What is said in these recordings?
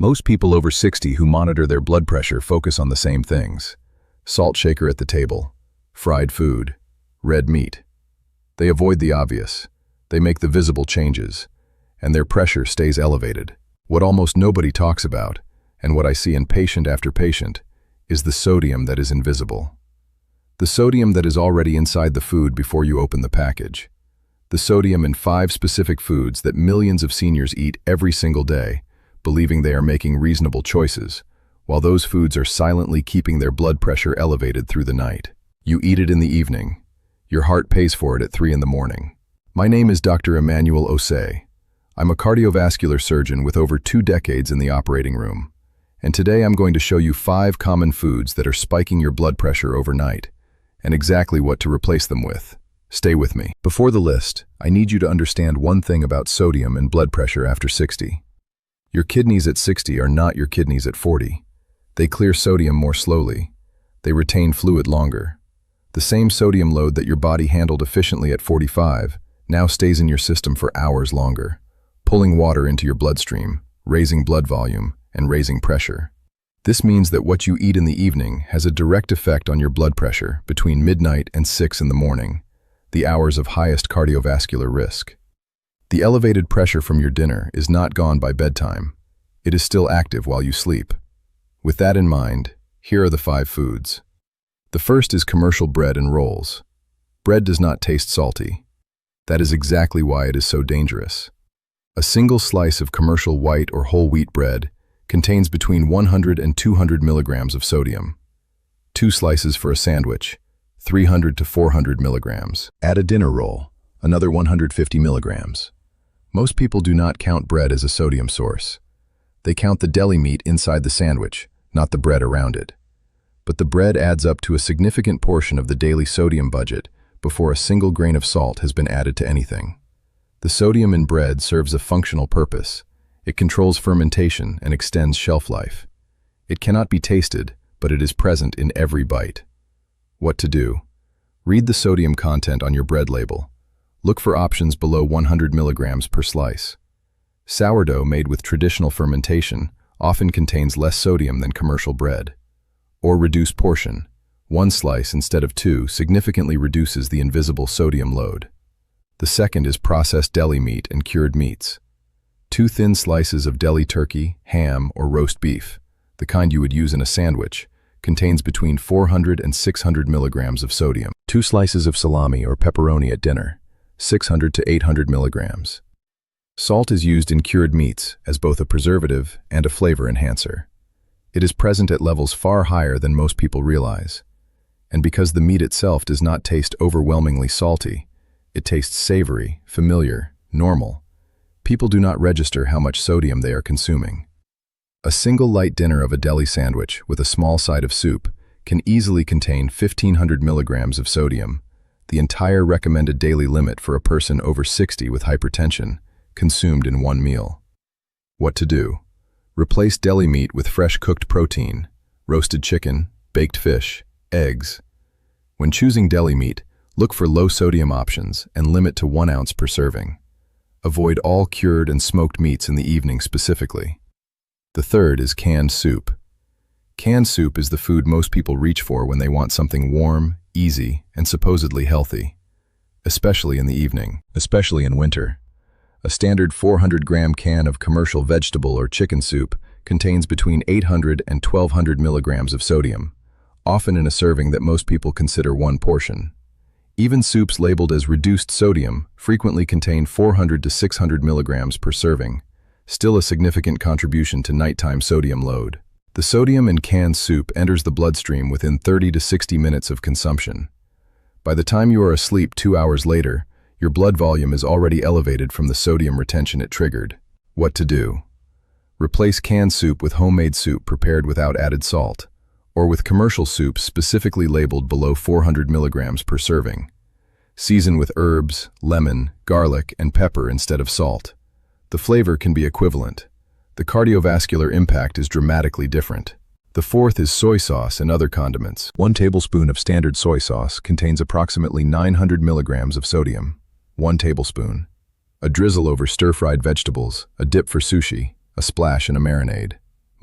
Most people over 60 who monitor their blood pressure focus on the same things: salt shaker at the table, fried food, red meat. They avoid the obvious. They make the visible changes, and their pressure stays elevated. What almost nobody talks about, and what I see in patient after patient, is the sodium that is invisible. The sodium that is already inside the food before you open the package. The sodium in 5 specific foods that millions of seniors eat every single day, believing they are making reasonable choices, while those foods are silently keeping their blood pressure elevated through the night. You eat it in the evening. Your heart pays for it at 3 in the morning. My name is Dr. Emmanuel Osei. I'm a cardiovascular surgeon with over 2 decades in the operating room. And today I'm going to show you 5 common foods that are spiking your blood pressure overnight, and exactly what to replace them with. Stay with me. Before the list, I need you to understand one thing about sodium and blood pressure after 60. Your kidneys at 60 are not your kidneys at 40. They clear sodium more slowly. They retain fluid longer. The same sodium load that your body handled efficiently at 45 now stays in your system for hours longer, pulling water into your bloodstream, raising blood volume, and raising pressure. This means that what you eat in the evening has a direct effect on your blood pressure between midnight and 6 in the morning, the hours of highest cardiovascular risk. The elevated pressure from your dinner is not gone by bedtime. It is still active while you sleep. With that in mind, here are the 5 foods. The first is commercial bread and rolls. Bread does not taste salty. That is exactly why it is so dangerous. A single slice of commercial white or whole wheat bread contains between 100 and 200 milligrams of sodium. 2 slices for a sandwich, 300 to 400 milligrams. Add a dinner roll, another 150 milligrams. Most people do not count bread as a sodium source. They count the deli meat inside the sandwich, not the bread around it. But the bread adds up to a significant portion of the daily sodium budget before a single grain of salt has been added to anything. The sodium in bread serves a functional purpose. It controls fermentation and extends shelf life. It cannot be tasted, but it is present in every bite. What to do? Read the sodium content on your bread label. Look for options below 100 milligrams per slice. Sourdough made with traditional fermentation often contains less sodium than commercial bread. Or reduce portion. 1 slice instead of 2 significantly reduces the invisible sodium load. The second is processed deli meat and cured meats. 2 thin slices of deli turkey, ham, or roast beef, the kind you would use in a sandwich, contains between 400 and 600 milligrams of sodium. 2 slices of salami or pepperoni at dinner, 600 to 800 milligrams. Salt is used in cured meats as both a preservative and a flavor enhancer. It is present at levels far higher than most people realize. And because the meat itself does not taste overwhelmingly salty, it tastes savory, familiar, normal. People do not register how much sodium they are consuming. A single light dinner of a deli sandwich with a small side of soup can easily contain 1,500 milligrams of sodium, the entire recommended daily limit for a person over 60 with hypertension, consumed in one meal. What to do? Replace deli meat with fresh cooked protein, roasted chicken, baked fish, eggs. When choosing deli meat, look for low-sodium options and limit to 1 ounce per serving. Avoid all cured and smoked meats in the evening specifically. The third is canned soup. Canned soup is the food most people reach for when they want something warm, easy, and supposedly healthy, especially in the evening, especially in winter. A standard 400-gram can of commercial vegetable or chicken soup contains between 800 and 1,200 milligrams of sodium, often in a serving that most people consider 1 portion. Even soups labeled as reduced sodium frequently contain 400 to 600 milligrams per serving, still a significant contribution to nighttime sodium load. The sodium in canned soup enters the bloodstream within 30 to 60 minutes of consumption. By the time you are asleep 2 hours later, your blood volume is already elevated from the sodium retention it triggered. What to do? Replace canned soup with homemade soup prepared without added salt, or with commercial soups specifically labeled below 400 milligrams per serving. Season with herbs, lemon, garlic, and pepper instead of salt. The flavor can be equivalent. The cardiovascular impact is dramatically different. The fourth is soy sauce and other condiments. 1 tablespoon of standard soy sauce contains approximately 900 milligrams of sodium. 1 tablespoon. A drizzle over stir-fried vegetables, a dip for sushi, a splash in a marinade.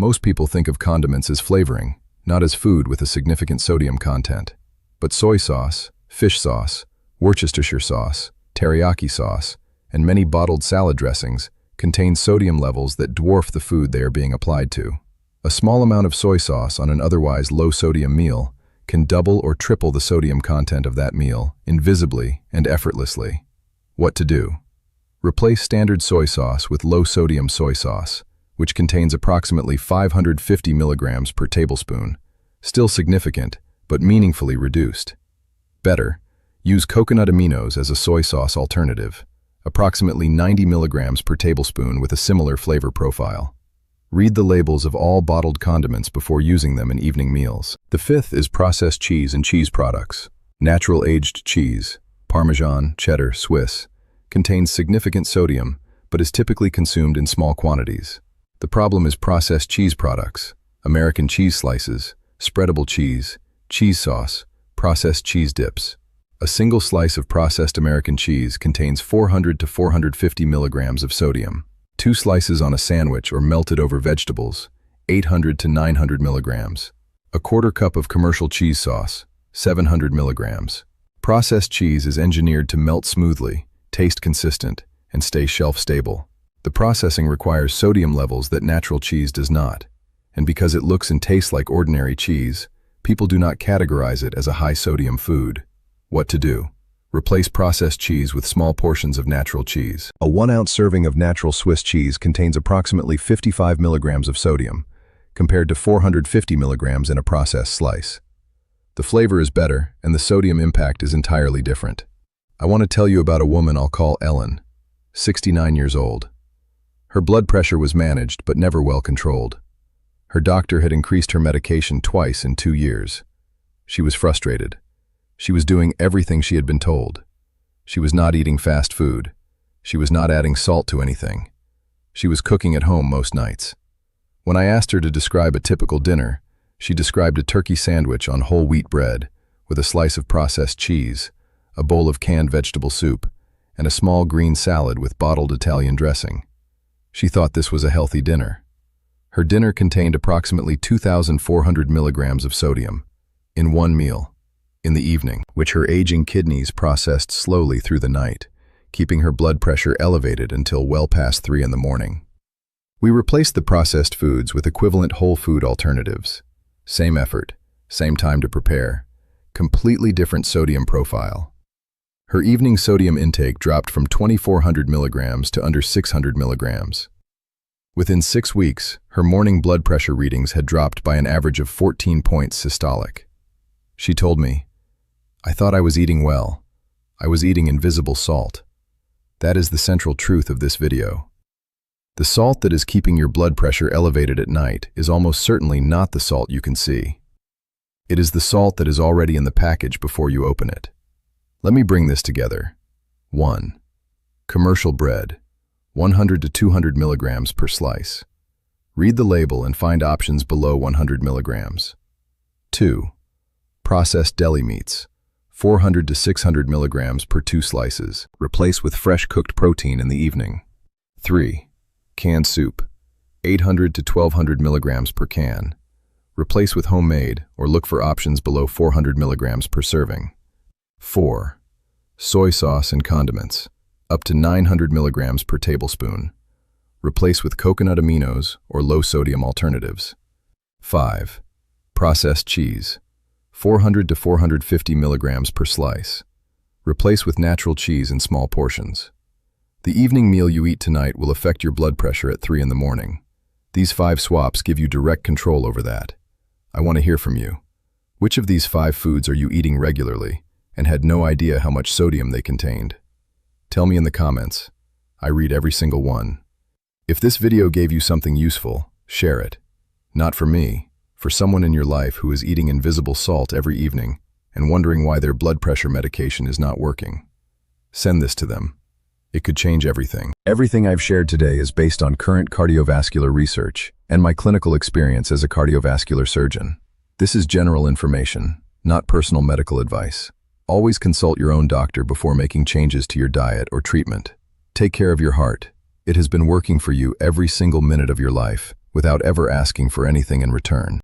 Most people think of condiments as flavoring, not as food with a significant sodium content. But soy sauce, fish sauce, Worcestershire sauce, teriyaki sauce, and many bottled salad dressings contain sodium levels that dwarf the food they are being applied to. A small amount of soy sauce on an otherwise low-sodium meal can double or triple the sodium content of that meal, invisibly and effortlessly. What to do? Replace standard soy sauce with low-sodium soy sauce, which contains approximately 550 milligrams per tablespoon, still significant, but meaningfully reduced. Better, use coconut aminos as a soy sauce alternative, approximately 90 milligrams per tablespoon with a similar flavor profile. Read the labels of all bottled condiments before using them in evening meals. The fifth is processed cheese and cheese products. Natural aged cheese, Parmesan, cheddar, Swiss, contains significant sodium, but is typically consumed in small quantities. The problem is processed cheese products, American cheese slices, spreadable cheese, cheese sauce, processed cheese dips. A single slice of processed American cheese contains 400 to 450 milligrams of sodium. 2 slices on a sandwich or melted over vegetables, 800 to 900 milligrams. A quarter cup of commercial cheese sauce, 700 milligrams. Processed cheese is engineered to melt smoothly, taste consistent, and stay shelf-stable. The processing requires sodium levels that natural cheese does not, and because it looks and tastes like ordinary cheese, people do not categorize it as a high-sodium food. What to do? Replace processed cheese with small portions of natural cheese. A 1-ounce serving of natural Swiss cheese contains approximately 55 milligrams of sodium, compared to 450 milligrams in a processed slice. The flavor is better, and the sodium impact is entirely different. I want to tell you about a woman I'll call Ellen, 69 years old. Her blood pressure was managed, but never well controlled. Her doctor had increased her medication twice in 2 years. She was frustrated. She was doing everything she had been told. She was not eating fast food. She was not adding salt to anything. She was cooking at home most nights. When I asked her to describe a typical dinner, she described a turkey sandwich on whole wheat bread, with a slice of processed cheese, a bowl of canned vegetable soup, and a small green salad with bottled Italian dressing. She thought this was a healthy dinner. Her dinner contained approximately 2,400 milligrams of sodium, in one meal, in the evening, which her aging kidneys processed slowly through the night, keeping her blood pressure elevated until well past 3 in the morning. We replaced the processed foods with equivalent whole food alternatives. Same effort, same time to prepare, completely different sodium profile. Her evening sodium intake dropped from 2,400 milligrams to under 600 milligrams. Within 6 weeks, her morning blood pressure readings had dropped by an average of 14 points systolic. She told me, "I thought I was eating well. I was eating invisible salt." That is the central truth of this video. The salt that is keeping your blood pressure elevated at night is almost certainly not the salt you can see. It is the salt that is already in the package before you open it. Let me bring this together. 1. Commercial bread, 100 to 200 milligrams per slice. Read the label and find options below 100 milligrams. 2. Processed deli meats, 400 to 600 milligrams per 2 slices. Replace with fresh cooked protein in the evening. 3. Canned soup, 800 to 1,200 milligrams per can. Replace with homemade or look for options below 400 milligrams per serving. 4. Soy sauce and condiments, up to 900 milligrams per tablespoon. Replace with coconut aminos or low-sodium alternatives. 5. Processed cheese, 400 to 450 milligrams per slice. Replace with natural cheese in small portions. The evening meal you eat tonight will affect your blood pressure at 3 in the morning. These 5 swaps give you direct control over that. I want to hear from you. Which of these 5 foods are you eating regularly and had no idea how much sodium they contained? Tell me in the comments. I read every single one. If this video gave you something useful, share it. Not for me, for someone in your life who is eating invisible salt every evening and wondering why their blood pressure medication is not working. Send this to them. It could change everything. Everything I've shared today is based on current cardiovascular research and my clinical experience as a cardiovascular surgeon. This is general information, not personal medical advice. Always consult your own doctor before making changes to your diet or treatment. Take care of your heart. It has been working for you every single minute of your life, without ever asking for anything in return.